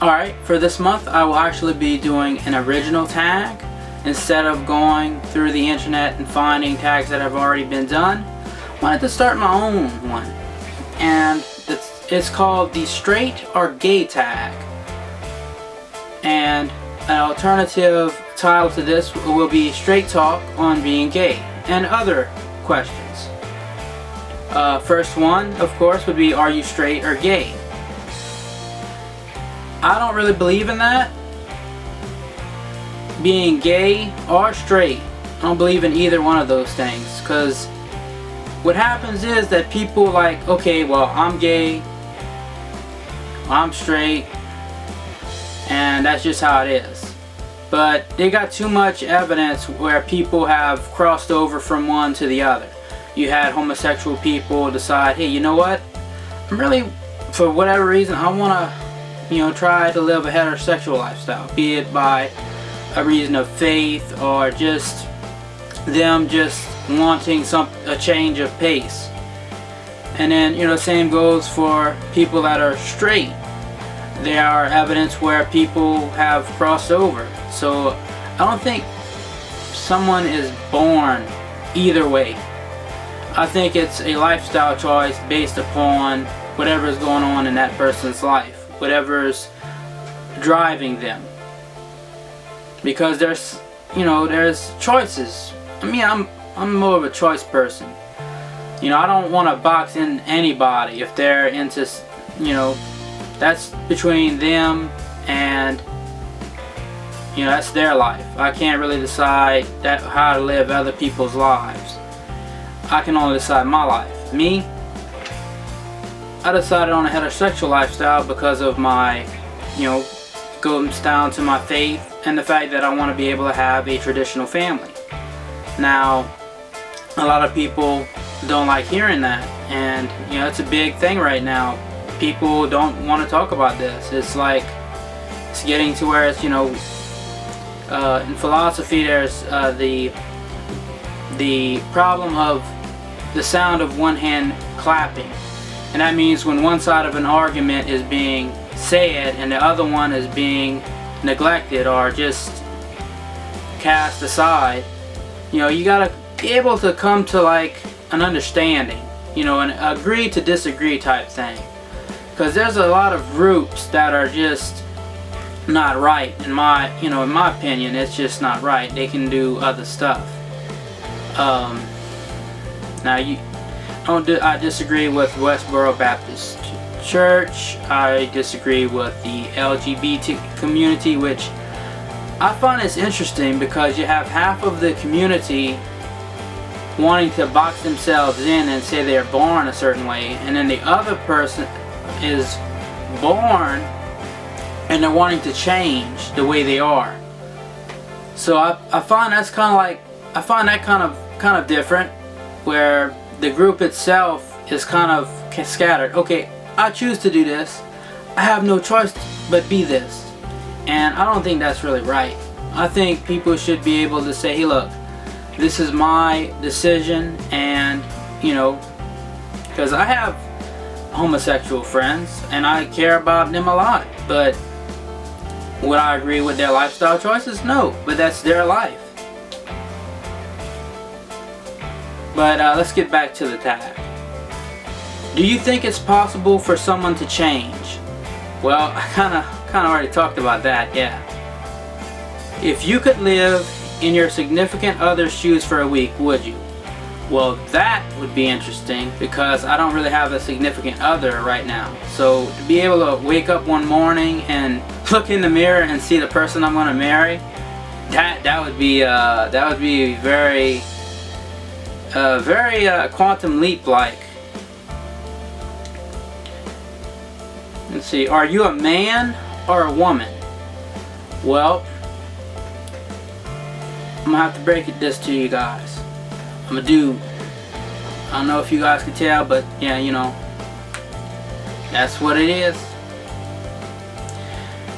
Alright, for this month I will actually be doing an original tag instead of going through the internet and finding tags that have already been done. I wanted to start my own one, and it's called the straight or gay tag. And an alternative title to this will be straight talk on being gay and other questions. First one, of course, would be, are you straight or gay? I don't really believe in that. Being gay or straight, I don't believe in either one of those things, because what happens is that people like, okay, well, I'm gay, I'm straight, and that's just how it is. But they got too much evidence where people have crossed over from one to the other. You had homosexual people decide, hey, you know what, I'm really, for whatever reason, I want to try to live a heterosexual lifestyle, be it by a reason of faith or just them just wanting a change of pace. And then, the same goes for people that are straight. There are evidence where people have crossed over. So I don't think someone is born either way. I think it's a lifestyle choice based upon whatever's going on in that person's life, whatever's driving them, because there's choices. I mean, I'm more of a choice person. I don't want to box in anybody. If they're into, that's between them and that's their life. I can't really decide how to live other people's lives. I can only decide my life. Me, I decided on a heterosexual lifestyle because of my, goes down to my faith and the fact that I want to be able to have a traditional family. Now, a lot of people don't like hearing that, and it's a big thing right now. People don't want to talk about this. It's like, it's getting to where it's, in philosophy there's the problem of the sound of one hand clapping. And that means when one side of an argument is being said and the other one is being neglected or just cast aside, you gotta be able to come to like an understanding, an agree to disagree type thing. Because there's a lot of groups that are just not right. In my opinion, it's just not right. They can do other stuff. I disagree with Westboro Baptist Church. I disagree with the LGBT community, which I find is interesting because you have half of the community wanting to box themselves in and say they're born a certain way, and then the other person is born and they're wanting to change the way they are. So I find that's kind of different, where the group itself is kind of scattered. Okay, I choose to do this. I have no choice but be this. And I don't think that's really right. I think people should be able to say, hey, look, this is my decision, and because I have homosexual friends and I care about them a lot, but would I agree with their lifestyle choices? No, but that's their life. But let's get back to the tag. Do you think it's possible for someone to change? Well, I kind of already talked about that, yeah. If you could live in your significant other's shoes for a week, would you? Well, that would be interesting, because I don't really have a significant other right now. So to be able to wake up one morning and look in the mirror and see the person I'm going to marry, that would be very quantum leap like. Let's see, are you a man or a woman? Well, I'm gonna have to break this to you guys. I'm a dude. I don't know if you guys can tell, but yeah, that's what it is.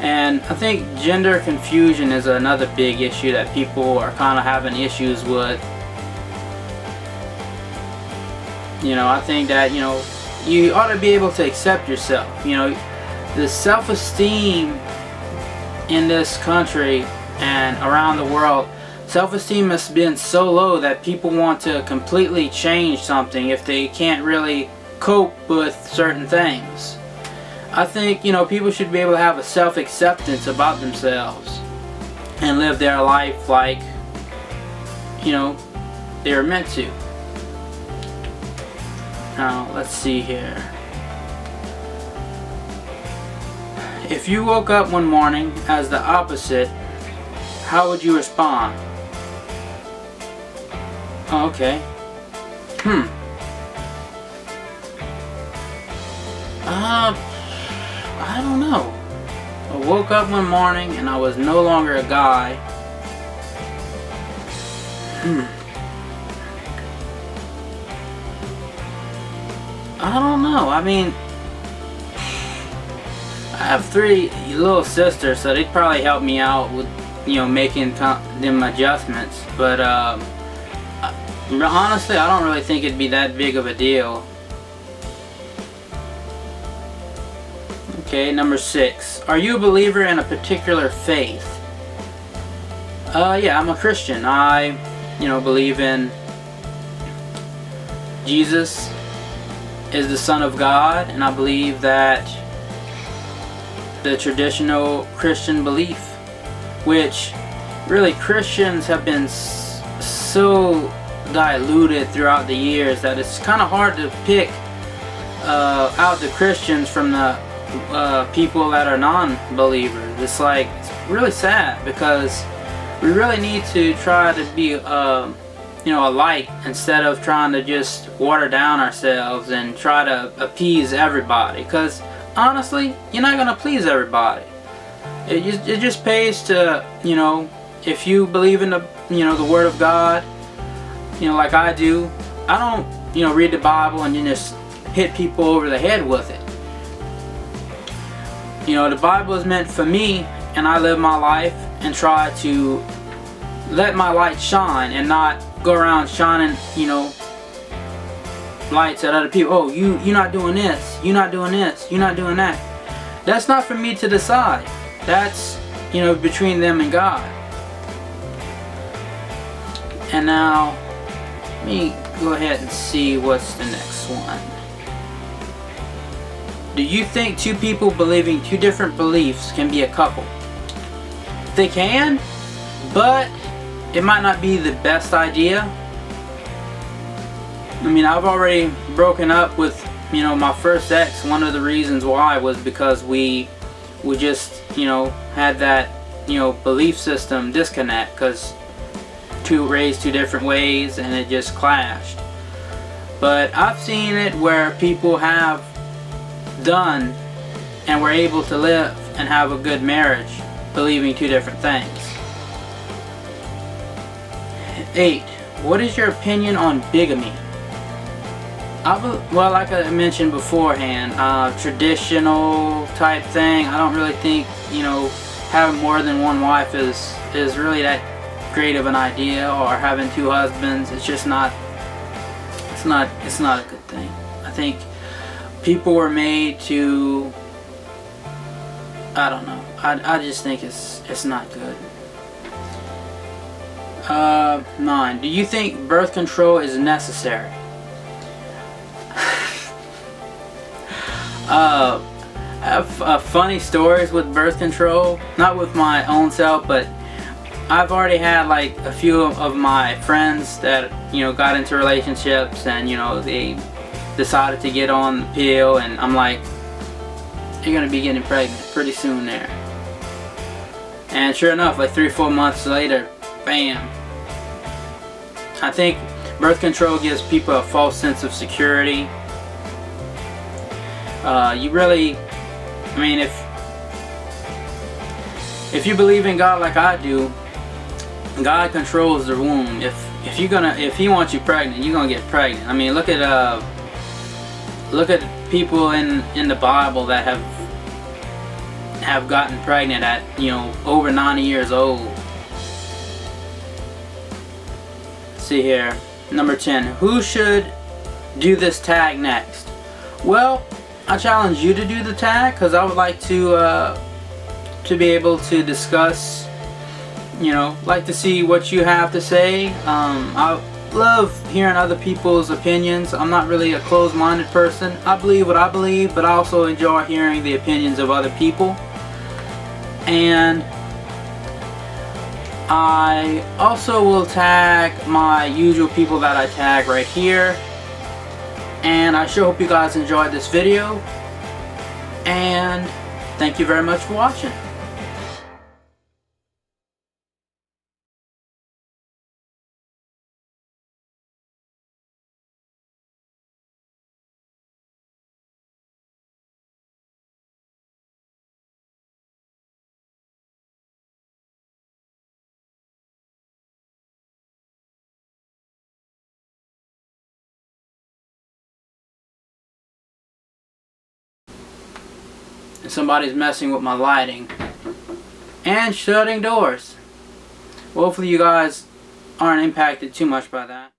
And I think gender confusion is another big issue that people are kind of having issues with. I think that, you ought to be able to accept yourself. The self-esteem in this country and around the world, self-esteem has been so low that people want to completely change something if they can't really cope with certain things. I think, people should be able to have a self-acceptance about themselves and live their life like, they're meant to. Now, let's see here. If you woke up one morning as the opposite, how would you respond? Oh, okay. I don't know. I woke up one morning and I was no longer a guy. I don't know. I mean, I have 3 little sisters, so they'd probably help me out with, making them adjustments. But honestly, I don't really think it'd be that big of a deal. Okay, number 6. Are you a believer in a particular faith? Yeah, I'm a Christian. I, believe in Jesus is the Son of God, and I believe that the traditional Christian belief, which really Christians have been so diluted throughout the years that it's kind of hard to pick out the Christians from the people that are non-believers. It's really sad, because we really need to try to be a light instead of trying to just water down ourselves and try to appease everybody, because honestly, you're not gonna please everybody. It just pays to, if you believe in the Word of God, like I do. I don't, read the Bible and just hit people over the head with it. The Bible is meant for me, and I live my life and try to let my light shine and not go around shining, lights at other people. Oh, you're not doing this, you're not doing this, you're not doing that. That's not for me to decide. That's, between them and God. And now, let me go ahead and see what's the next one. Do you think 2 people believing 2 different beliefs can be a couple? They can, but it might not be the best idea. I mean, I've already broken up with, my first ex. One of the reasons why was because we just, had that, belief system disconnect, because raised 2 different ways and it just clashed. But I've seen it where people have done and were able to live and have a good marriage believing 2 different things. 8. What is your opinion on bigamy? Well, like I mentioned beforehand, traditional type thing. I don't really think, having more than one wife is really that great of an idea, or having 2 husbands. It's just not. It's not a good thing. I think people were made to. I don't know. I just think it's not good. 9. Do you think birth control is necessary? I have funny stories with birth control. Not with my own self, but I've already had like a few of my friends that got into relationships, and they decided to get on the pill, and I'm like, you're gonna be getting pregnant pretty soon there. And sure enough, like 3-4 months later, bam. I think birth control gives people a false sense of security. You really, I mean, if you believe in God like I do, God controls the womb. If He wants you pregnant, you're gonna get pregnant. I mean, look at people in the Bible that have gotten pregnant at over 90 years old. Let's see here, number 10. Who should do this tag next? Well, I challenge you to do the tag, because I would like to to be able to discuss, like to see what you have to say. I love hearing other people's opinions. I'm not really a closed-minded person. I believe what I believe, but I also enjoy hearing the opinions of other people. And I also will tag my usual people that I tag right here. And I sure hope you guys enjoyed this video. And thank you very much for watching. Somebody's messing with my lighting and shutting doors. Well, hopefully you guys aren't impacted too much by that.